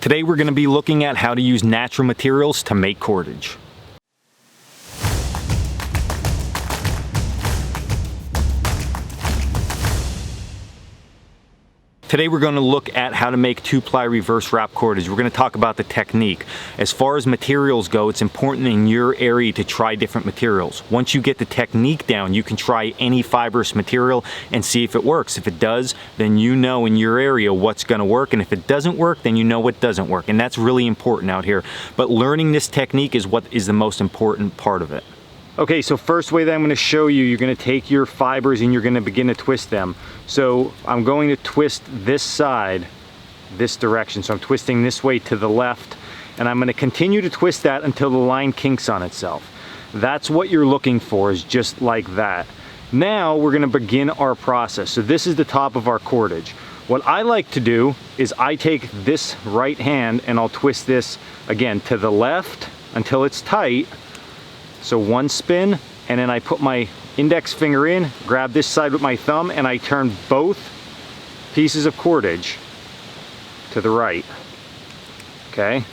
Today we're going to be looking at how to use natural materials to make cordage. Today we're going to look at how to make 2-ply reverse wrap cordage. We're going to talk about the technique. As far as materials go, it's important in your area to try different materials. Once you get the technique down, you can try any fibrous material and see if it works. If it does, then you know in your area what's going to work, and if it doesn't work, then you know what doesn't work, and that's really important out here. But learning this technique is what is the most important part of it. Okay, so first way that I'm going to show you, you're going to take your fibers and you're going to begin to twist them. So I'm going to twist this side this direction. So I'm twisting this way to the left, and I'm going to continue to twist that until the line kinks on itself. That's what you're looking for, is just like that. Now we're going to begin our process. So this is the top of our cordage. What I like to do is I take this right hand and I'll twist this again to the left until it's tight. So one spin, and then I put my index finger in, grab this side with my thumb, and I turn both pieces of cordage to the right. Okay?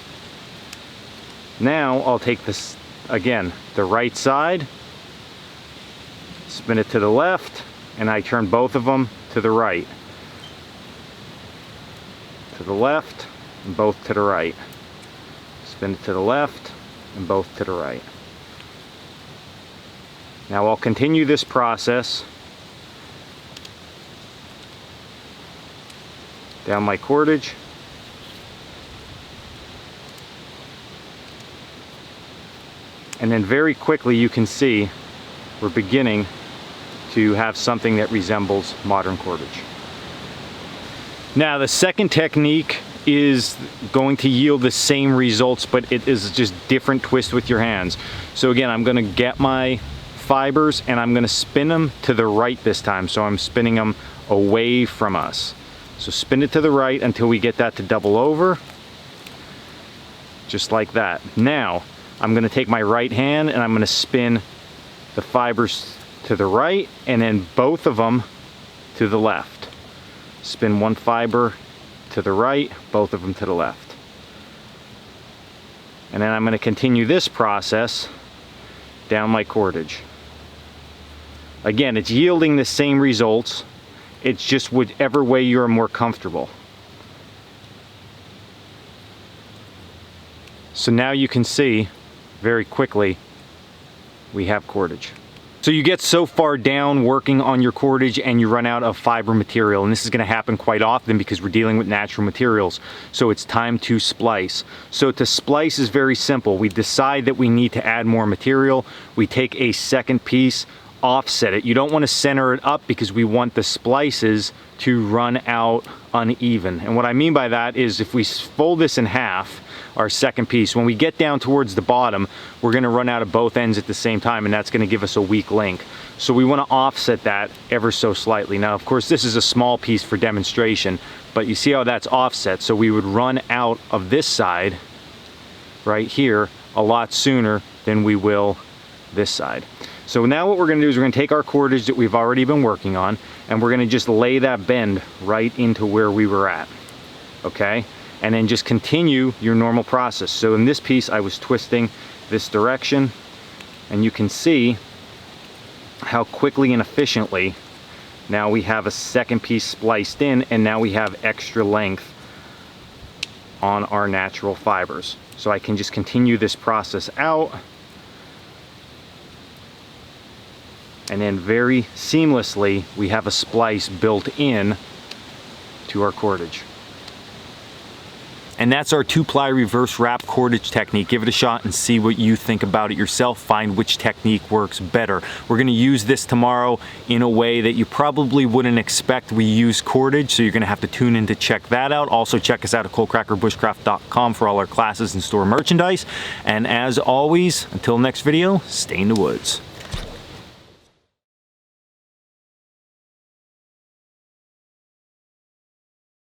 Now I'll take this, again, the right side, spin it to the left, and I turn both of them to the right. To the left, and both to the right. Spin it to the left, and both to the right. Now I'll continue this process down my cordage. And then very quickly you can see we're beginning to have something that resembles modern cordage. Now the second technique is going to yield the same results, but it is just different twist with your hands. So again, I'm going to get my fibers and I'm going to spin them to the right this time. So I'm spinning them away from us. So spin it to the right until we get that to double over, just like that. Now I'm going to take my right hand and I'm going to spin the fibers to the right and then both of them to the left. Spin one fiber to the right, both of them to the left. And then I'm going to continue this process down my cordage. Again, it's yielding the same results. It's just whichever way you're more comfortable. So now you can see very quickly we have cordage. So you get so far down working on your cordage and you run out of fiber material, and this is going to happen quite often because we're dealing with natural materials. So it's time to splice. So to splice is very simple. We decide that we need to add more material. We take a second piece, offset it. You don't want to center it up because we want the splices to run out uneven. And what I mean by that is if we fold this in half, our second piece, when we get down towards the bottom, we're going to run out of both ends at the same time, and that's going to give us a weak link. So we want to offset that ever so slightly. Now of course this is a small piece for demonstration, but you see how that's offset. So we would run out of this side right here a lot sooner than we will this side. So now what we're going to do is we're going to take our cordage that we've already been working on, and we're going to just lay that bend right into where we were at. Okay? And then just continue your normal process. So in this piece I was twisting this direction, and you can see how quickly and efficiently now we have a second piece spliced in, and now we have extra length on our natural fibers. So I can just continue this process out, and then very seamlessly we have a splice built in to our cordage. And that's our 2-ply reverse wrap cordage technique. Give it a shot and see what you think about it yourself. Find which technique works better. We're going to use this tomorrow in a way that you probably wouldn't expect we use cordage, so you're going to have to tune in to check that out. Also check us out at coalcrackerbushcraft.com for all our classes and store merchandise. And as always, until next video, stay in the woods.